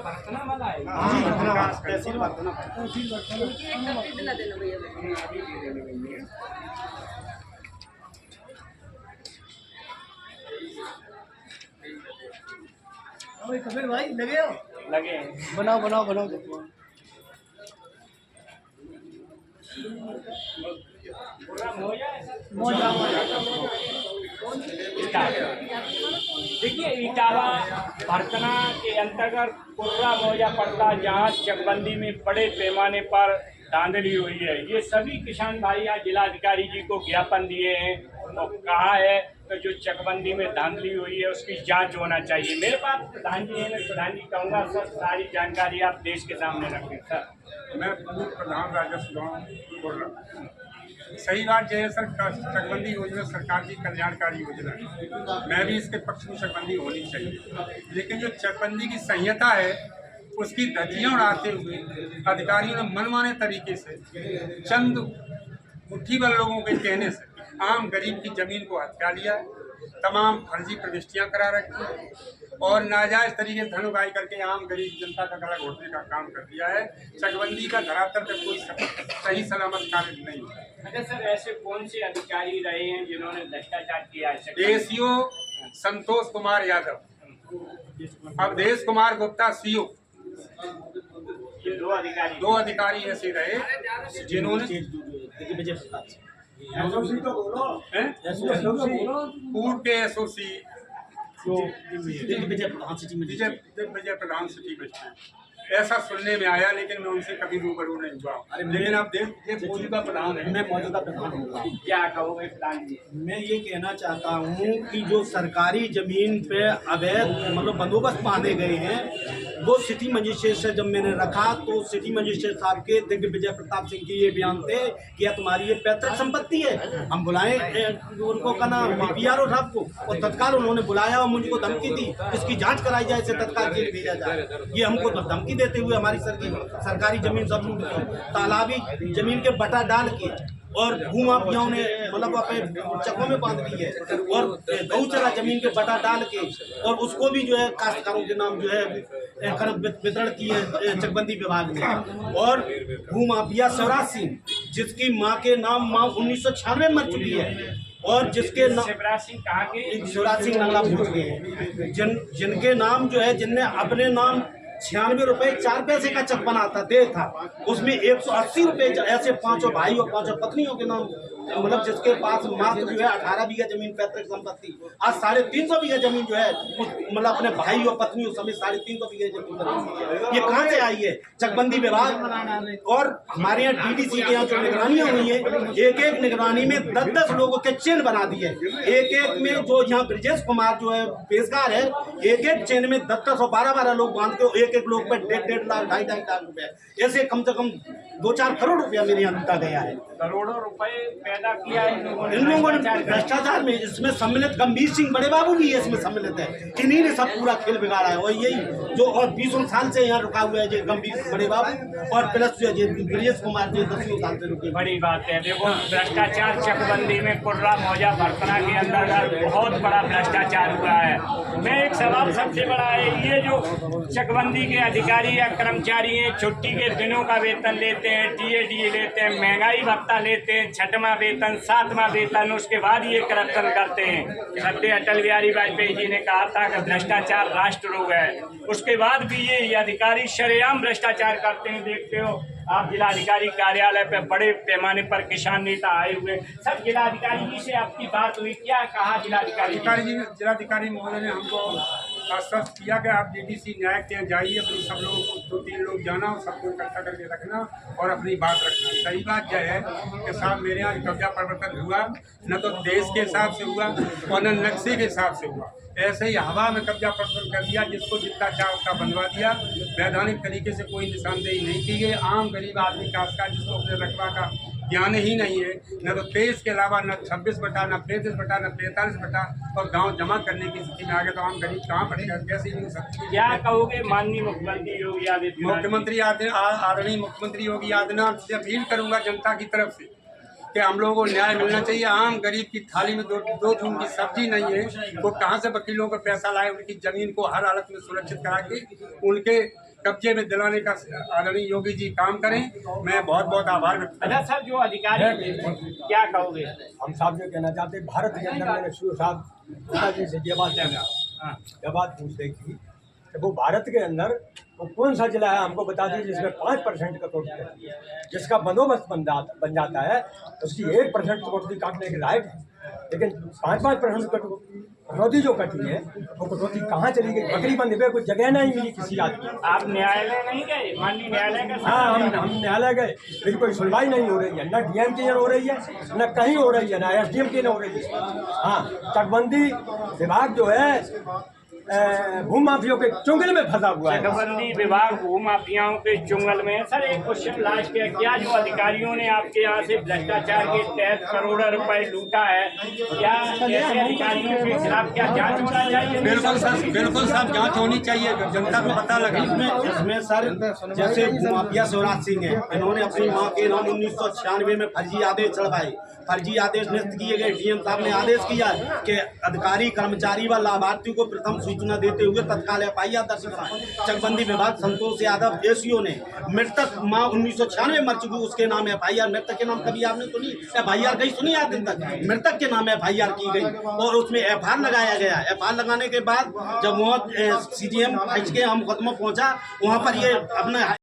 बर्तना वाला है तहसील बर्तना कबीर भाई लगे हो? लगे बनाओ बनाओ बनाओ। देखिए इटावा बर्तना के अंतर्गत कुर्रा मौजा पड़ता, जहाँ चकबंदी में बड़े पैमाने पर धांधली हुई है। ये सभी किसान भाई आज जिलाधिकारी जी को ज्ञापन दिए हैं और कहा है तो जो चकबंदी में धांधली हुई है उसकी जांच होना चाहिए। मेरे पास प्रधान जी हैं, मैं प्रधान जी कहूँगा सर सारी जानकारी आप देश के सामने रखें। सर मैं प्रधान राजस्व गाँव कुर्रा। सही बात यह है सर, चकबंदी योजना सरकार की कल्याणकारी योजना है। मैं भी इसके पक्ष में चकबंदी होनी चाहिए, लेकिन जो चकबंदी की संहिता है उसकी धज्जियां उड़ाते हुए अधिकारियों ने मनमाने तरीके से चंद मुट्ठी भर लोगों के कहने से आम गरीब की जमीन को हथिया लिया, तमाम फर्जी प्रविष्टियां करा रखी है और नाजायज तरीके से धन उगाई करके आम गरीब जनता का गला घोटने का काम कर दिया है। चकबंदी का धरातल पे कोई सही सलामत कार्य नहीं है। अच्छा सर, ऐसे कौन से अधिकारी रहे हैं जिन्होंने भ्रष्टाचार किया है? एसीओ संतोष कुमार यादव, अवधेश कुमार गुप्ता सीओ, ये दो अधिकारी ऐसे रहे जिन्होंने पूर्व के एसओसी दिग्विजय प्रधान सिटी में ऐसा सुनने में आया, लेकिन मैं उनसे कभी रूबरू नहीं हुआ। लेकिन आप देख मौजूदा प्रधान है, मैं मौजूदा प्रधान हूँ। क्या कहोगे प्रधान जी? मैं ये कहना चाहता हूँ कि जो सरकारी जमीन पे अवैध मतलब बंदोबस्त बांधे गए हैं, वो सिटी मजिस्ट्रेट से जब मैंने रखा तो सिटी मजिस्ट्रेट साहब के दिग्विजय प्रताप सिंह की ये बयान थे कि तुम्हारी ये पैतृक संपत्ति है, हम बुलाएं उनको का नाम PRO साहब को, और तत्काल उन्होंने बुलाया और मुझको धमकी दी इसकी जांच कराई जाए, इसे तत्काल जेल भेजा जाए। ये हमको धमकी देते हुए हमारी सरकारी जमीन सब लूट दी, तालाबी जमीन के बटा डाल के और भूमाफियाओं ने मतलब अपने चक्कों में बांध दी है और गौचरा जमीन के बटा डाल के और उसको भी जो है काश्तकारों के नाम जो है वितरण की है चकबंदी विभाग ने। और भूमाफिया शिवराज सिंह, जिसकी माँ के नाम माँ 1996 में मर चुकी है और जिसके शिवराज सिंह कहाँ के? शिवराज सिंह नंगला पूछ के हैं, जिनके नाम जो है जिनने अपने नाम 96 रुपए 4 पैसे का चेक बनाता दे था, उसमें 180 रुपए ऐसे 5 भाई और 5 पत्नियों के नाम, मतलब जिसके पास मात्र जो है 18 बीघा जमीन पैतृक संपत्ति, आज 350 बीघा जमीन जो है मतलब अपने भाई और पत्नियों समेत 350 बीघा जमीन बनाई। ये कहाँ से आई है? चकबंदी विभाग और हमारे यहाँ DDC के यहाँ जो निगरानियां हुई है, एक एक निगरानी में 10-10 लोगों के चेन बना दिए। एक एक में जो यहाँ ब्रजेश कुमार जो है पेशकार है, एक एक चेन में 10-10 और 12-12 लोग बांध के एक एक लोग पर 1.5 लाख 2.5 लाख रुपए, ऐसे कम से कम 2-4 करोड़ रुपया मेरे यहाँ लूटा गया है। करोड़ों रुपए पैदा किया है इन लोगों ने भ्रष्टाचार में। इसमें सम्मिलित गंभीर सिंह बड़े बाबू भी इसमें सम्मिलित है, इन्हीं ने सब पूरा खेल बिगाड़ा है। और यही जो और 20 साल से यहाँ रुका हुआ है जो गंभीर बड़े बाबू और प्लस जो ब्रजेश कुमार जो 10 साल से रुके। बड़ी बात है, देखो भ्रष्टाचार चकबंदी में कुर्रा मौजा बर्तना के अंदर बहुत बड़ा भ्रष्टाचार हुआ है। मैं एक सवाल सबसे बड़ा है, ये जो चकबंदी के अधिकारी या कर्मचारी हैं, छुट्टी के दिनों का वेतन लेते हैं, TADA लेते हैं, महंगाई भत्ता लेते हैं, 6वां वेतन 7वां वेतन, उसके बाद ये करप्शन करते हैं। सत्य अटल बिहारी वाजपेयी जी ने कहा था कि भ्रष्टाचार राष्ट्र रोग है, उसके बाद भी ये अधिकारी शरेआम भ्रष्टाचार करते हैं। देखते हो आप जिलाधिकारी कार्यालय पे बड़े पैमाने पर किसान नेता आए हुए, सब जिलाधिकारी जी से आपकी बात हुई, क्या कहा जिलाधिकारी महोदय ने हमको आश्वस्त किया कि आप DDC न्याय के यहाँ जाइए, अपने सब लोग 2-3 लोग जाना और सबको इकट्ठा करके रखना और अपनी बात रखना। सही बात यह है कि साहब मेरे यहाँ कब्जा प्रवर्तन हुआ न तो देश के हिसाब से हुआ और न नक्शे के हिसाब से हुआ, ऐसे ही हवा में कब्जा प्रवर्तन कर दिया, जिसको जितना चाह उतना बनवा दिया। वैधानिक तरीके से कोई निशानदेही नहीं की गई। आम गरीब आदमी काश्तकार जिसको अपने रकबा का ज्ञान ही नहीं है, न तो 23 के अलावा न 26 बटा, न 35 बटा, न 45 बटा, और गांव जमा करने की स्थिति में आ गए तो आम गरीब कहाँ पड़ेगा, कैसे नहीं सकती। क्या कहोगे माननीय मुख्यमंत्री योगी आदित्यनाथ? मुख्यमंत्री आदरणीय मुख्यमंत्री योगी आदित्यनाथ से अपील करूंगा जनता की तरफ से कि हम लोगों को न्याय मिलना चाहिए। आम गरीब की थाली में दो जून की सब्जी नहीं है, वो कहाँ से वकीलों को पैसा लाए, उनकी जमीन को हर हालत में सुरक्षित करा के उनके कब्जे में दिलाने का आदरणीय योगी जी काम करें। मैं बहुत बहुत आभार व्यक्त करता हूं। अच्छा सर, जो अधिकारी क्या कहोगे? हम साहब ये कहना चाहते हैं, भारत के अंदर मैंने शुरू साहब पिताजी से ये बात पूछ रही थी कि वो भारत के अंदर वो कौन सा जिला है हमको बता दीजिए जिसमें 5% कटौती करती है, जिसका बंदोबस्त बन जाता है उसकी 1% कटौती काटने के लायक है, लेकिन 5% कटौती जो कटी है वो कटौती कहाँ चली गई? बकरी बंद पे कोई जगह नहीं मिली किसी आदमी। आप न्यायालय नहीं गए? माननीय न्यायालय का? हाँ, हम न्यायालय गए, लेकिन कोई सुनवाई नहीं हो रही है, न डीएम की हो रही है, न कहीं हो रही है, न एसडीएम की हो रही है। हाँ, चकबंदी विभाग जो है भूमाफियों के चुंगल में फंसा हुआ है। चकबंदी विभाग भूमाफियाओं के चुंगल में। सर एक क्वेश्चन लास्ट है, क्या जो अधिकारियों ने आपके यहाँ से भ्रष्टाचार के तहत करोड़ों रुपए लूटा है, क्या ऐसे अधिकारियों के खिलाफ क्या जांच होना चाहिए? बिल्कुल साहब, जांच होनी चाहिए, जनता को पता लगे। इसमें सर जैसे भूमाफिया शिवराज सिंह है, इन्होंने अपनी मां के नाम 1996 में फर्जी आदेश चढ़वाए, फर्जी आदेश निरस्त किए गए। डीएम साहब ने आदेश किया कि अधिकारी कर्मचारी व लाभार्थियों को प्रथम सूचना देते हुए तत्काल FIR दर्ज कराएं। चकबंदी विभाग संतोष यादव ACO ने मृतक मां 1996 मर चुकी, उसके नाम FIR, मृतक के नाम कभी आपने सुनी FIR कहीं सुनी आज दिन तक? मृतक के नाम FIR की गई और उसमें FIR लगाया गया। FIR लगाने के बाद जब वहाँ CGM के हम मुकदमा पहुंचा, वहाँ पर ये अपने